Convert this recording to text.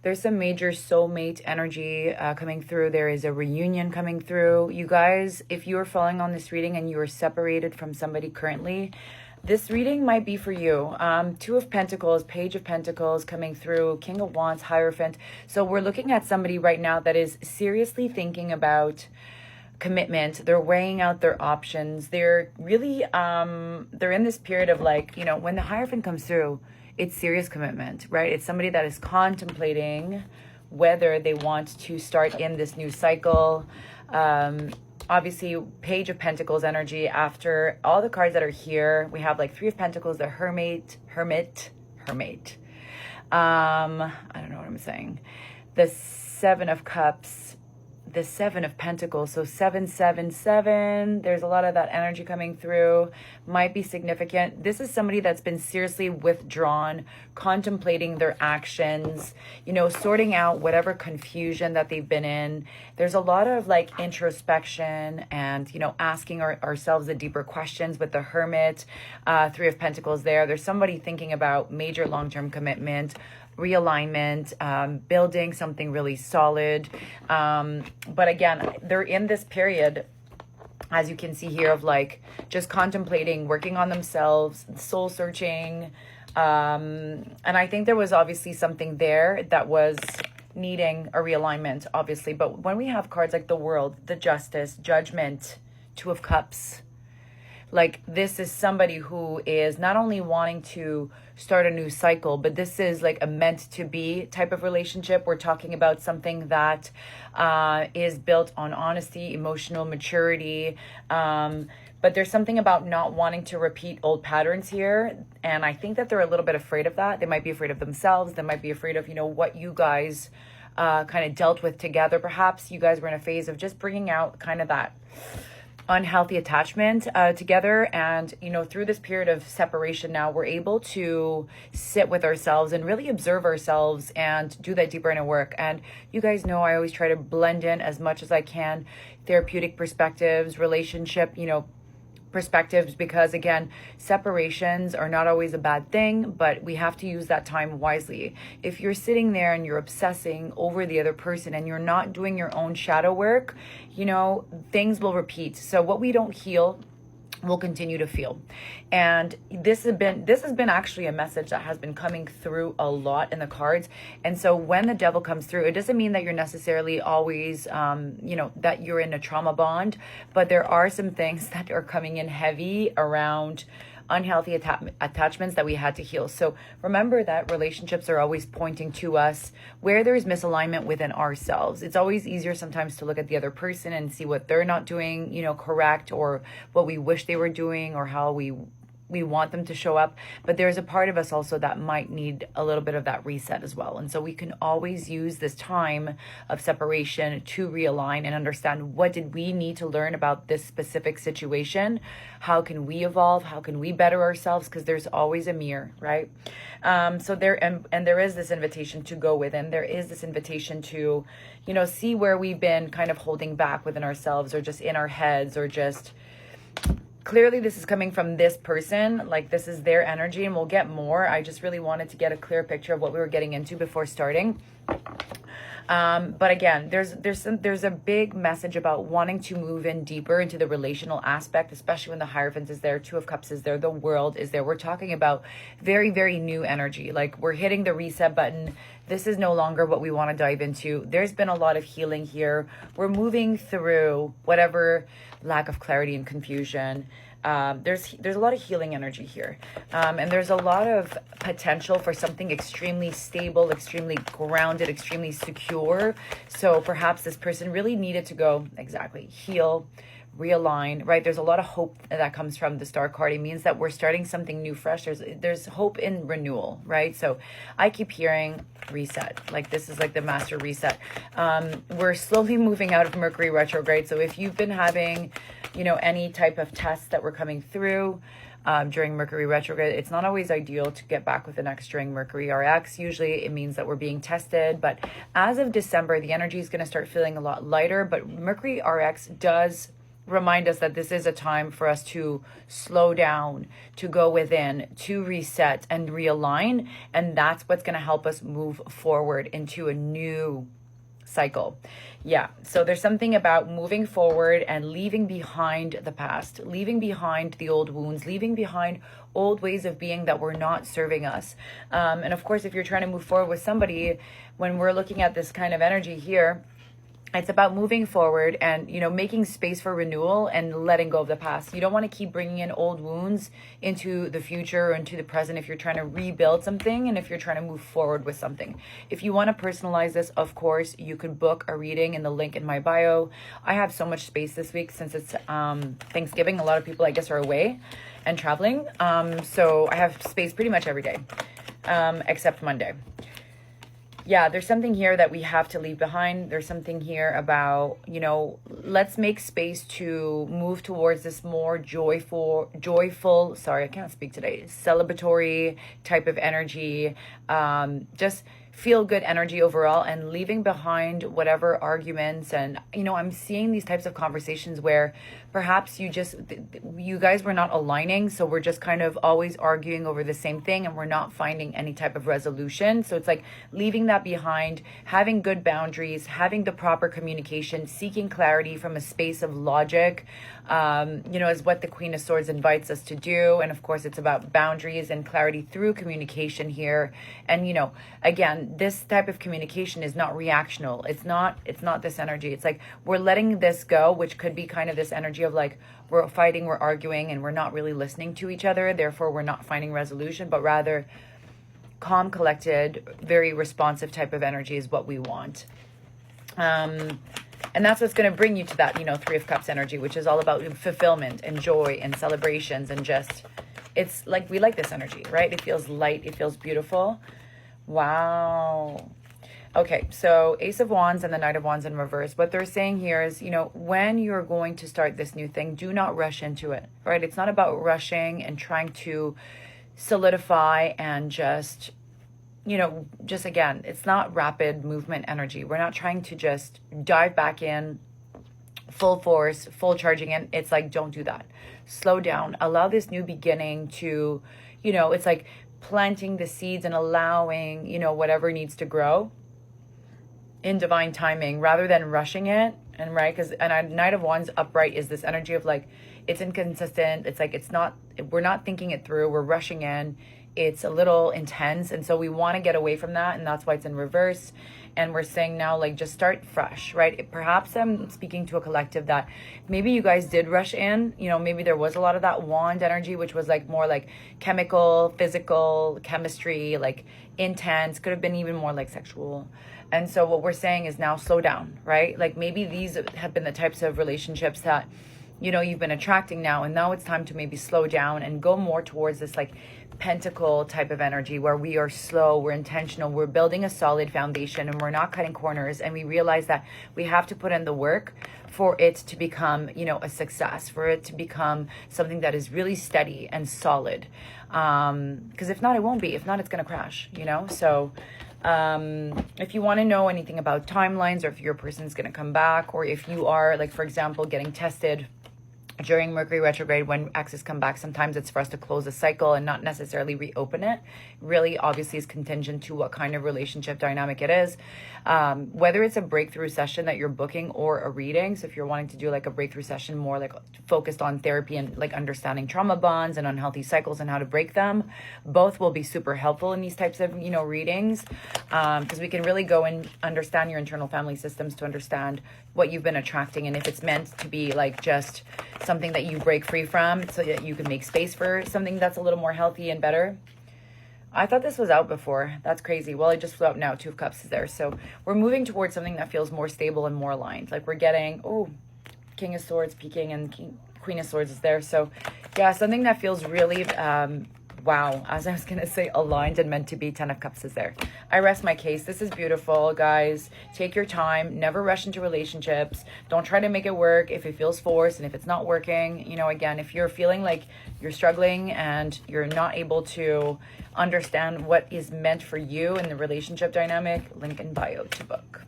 There's some major soulmate energy coming through. There is a reunion coming through. You guys, if you are following on this reading and you are separated from somebody currently, this reading might be for you. Two of Pentacles, Page of Pentacles coming through, King of Wands, Hierophant. So we're looking at somebody right now that is seriously thinking about commitment. They're weighing out their options. They're really, they're in this period of like, you know, when the Hierophant comes through, it's serious commitment, right? It's somebody that is contemplating whether they want to start in this new cycle. Obviously, Page of Pentacles energy. After all the cards that are here, we have like Three of Pentacles, the Hermit. I don't know what I'm saying. The Seven of Cups, the Seven of Pentacles. So 777. There's a lot of that energy coming through. Might be significant. This is somebody that's been seriously withdrawn, contemplating their actions, you know, sorting out whatever confusion that they've been in. There's a lot of like introspection and, you know, asking ourselves the deeper questions with the Hermit, Three of Pentacles there. There's somebody thinking about major long-term commitment, realignment, building something really solid. But again, they're in this period, as you can see here, of like just contemplating, working on themselves, soul searching. And I think there was obviously something there that was needing a realignment, obviously. But when we have cards like the World, the Justice, Judgment, Two of Cups, like this is somebody who is not only wanting to start a new cycle, but this is like a meant to be type of relationship. We're talking about something that is built on honesty, emotional maturity. But there's something about not wanting to repeat old patterns here. And I think that they're a little bit afraid of that. They might be afraid of themselves. They might be afraid of, you know, what you guys kind of dealt with together. Perhaps you guys were in a phase of just bringing out kind of that unhealthy attachment together. And, you know, through this period of separation now, we're able to sit with ourselves and really observe ourselves and do that deeper inner work. And you guys know I always try to blend in as much as I can therapeutic perspectives, relationship, you know, perspectives, because again, separations are not always a bad thing, but we have to use that time wisely. If you're sitting there and you're obsessing over the other person and you're not doing your own shadow work, you know, things will repeat. So what we don't heal, we'll continue to feel. And this has been actually a message that has been coming through a lot in the cards. And so when the Devil comes through, it doesn't mean that you're necessarily always you know, that you're in a trauma bond, but there are some things that are coming in heavy around unhealthy attachments that we had to heal. So remember that relationships are always pointing to us where there's misalignment within ourselves. It's always easier sometimes to look at the other person and see what they're not doing, you know, correct, or what we wish they were doing, or how we want them to show up. But there's a part of us also that might need a little bit of that reset as well. And so we can always use this time of separation to realign and understand, what did we need to learn about this specific situation? How can we evolve? How can we better ourselves? Because there's always a mirror, right? So there, and there is this invitation to go within. There is this invitation to, you know, see where we've been kind of holding back within ourselves, or just in our heads, or just clearly this is coming from this person, like this is their energy, and we'll get more. I just really wanted to get a clear picture of what we were getting into before starting. But again, there's a big message about wanting to move in deeper into the relational aspect, especially when the Hierophant is there, Two of Cups is there, the World is there. We're talking about very, very new energy. Like we're hitting the reset button. This is no longer what we want to dive into. There's been a lot of healing here. We're moving through whatever lack of clarity and confusion. There's a lot of healing energy here. And there's a lot of potential for something extremely stable, extremely grounded, extremely secure. So perhaps this person really needed to go, exactly, heal, realign, right? There's a lot of hope that comes from the Star card. It means that we're starting something new, fresh. There's hope in renewal, right? So I keep hearing reset. Like this is like the master reset. We're slowly moving out of Mercury retrograde. So if you've been having, you know, any type of tests that were coming through during Mercury retrograde, it's not always ideal to get back with the next during Mercury RX. Usually it means that we're being tested. But as of December, the energy is going to start feeling a lot lighter. But Mercury RX does remind us that this is a time for us to slow down, to go within, to reset and realign. And that's what's going to help us move forward into a new cycle. Yeah, so there's something about moving forward and leaving behind the past, leaving behind the old wounds, leaving behind old ways of being that were not serving us. And of course, if you're trying to move forward with somebody, when we're looking at this kind of energy here, it's about moving forward and, you know, making space for renewal and letting go of the past. You don't want to keep bringing in old wounds into the future or into the present if you're trying to rebuild something and if you're trying to move forward with something. If you want to personalize this, of course, you could book a reading in the link in my bio. I have so much space this week since it's Thanksgiving. A lot of people, I guess, are away and traveling. So I have space pretty much every day, except Monday. Yeah, there's something here that we have to leave behind. There's something here about, you know, let's make space to move towards this more joyful, sorry, I can't speak today, celebratory type of energy, just feel good energy overall, and leaving behind whatever arguments. And, you know, I'm seeing these types of conversations where perhaps you guys were not aligning. So we're just kind of always arguing over the same thing and we're not finding any type of resolution. So it's like leaving that behind, having good boundaries, having the proper communication, seeking clarity from a space of logic, you know, is what the Queen of Swords invites us to do. And of course, it's about boundaries and clarity through communication here. And, you know, again, this type of communication is not reactional. It's not this energy. It's like we're letting this go, which could be kind of this energy of like we're fighting, we're arguing, and we're not really listening to each other. Therefore, we're not finding resolution, but rather calm, collected, very responsive type of energy is what we want. And that's what's going to bring you to that, you know, Three of Cups energy, which is all about fulfillment and joy and celebrations and just, it's like, we like this energy, right? It feels light. It feels beautiful. Wow. Okay, so Ace of Wands and the Knight of Wands in reverse. What they're saying here is, you know, when you're going to start this new thing, do not rush into it, right? It's not about rushing and trying to solidify and just, you know, just again, it's not rapid movement energy. We're not trying to just dive back in full force, full charging in. It's like, don't do that. Slow down. Allow this new beginning to, you know, it's like planting the seeds and allowing, you know, whatever needs to grow in divine timing rather than rushing it. And right, because a Knight of Wands upright is this energy of like, it's inconsistent. It's like, we're not thinking it through. We're rushing in. It's a little intense. And so we want to get away from that. And that's why it's in reverse. And we're saying now, like, just start fresh, right? Perhaps I'm speaking to a collective that maybe you guys did rush in. You know, maybe there was a lot of that wand energy, which was like more like chemical, physical, chemistry, like intense, could have been even more like sexual. And so what we're saying is now slow down, right? Like maybe these have been the types of relationships that, you know, you've been attracting now. And now it's time to maybe slow down and go more towards this like pentacle type of energy where we are slow, we're intentional, we're building a solid foundation and we're not cutting corners. And we realize that we have to put in the work for it to become, you know, a success, for it to become something that is really steady and solid. Because if not, it won't be. If not, it's going to crash, you know? So if you want to know anything about timelines or if your person's going to come back, or if you are, like, for example, getting tested during Mercury retrograde when exes come back, sometimes it's for us to close a cycle and not necessarily reopen it. Really, obviously, is contingent to what kind of relationship dynamic it is. Whether it's a breakthrough session that you're booking or a reading. So if you're wanting to do like a breakthrough session more like focused on therapy and like understanding trauma bonds and unhealthy cycles and how to break them, both will be super helpful in these types of, you know, readings, because we can really go and understand your internal family systems to understand what you've been attracting and if it's meant to be like just something that you break free from so that you can make space for something that's a little more healthy and better. I thought this was out before. That's crazy. Well, it just flew out now. Two of Cups is there. So we're moving towards something that feels more stable and more aligned. Like we're getting, oh, King of Swords peeking and Queen of Swords is there. So yeah, something that feels really, wow, as I was going to say, aligned and meant to be. 10 of Cups is there. I rest my case. This is beautiful, guys. Take your time. Never rush into relationships. Don't try to make it work if it feels forced and if it's not working. You know, again, if you're feeling like you're struggling and you're not able to understand what is meant for you in the relationship dynamic, link in bio to book.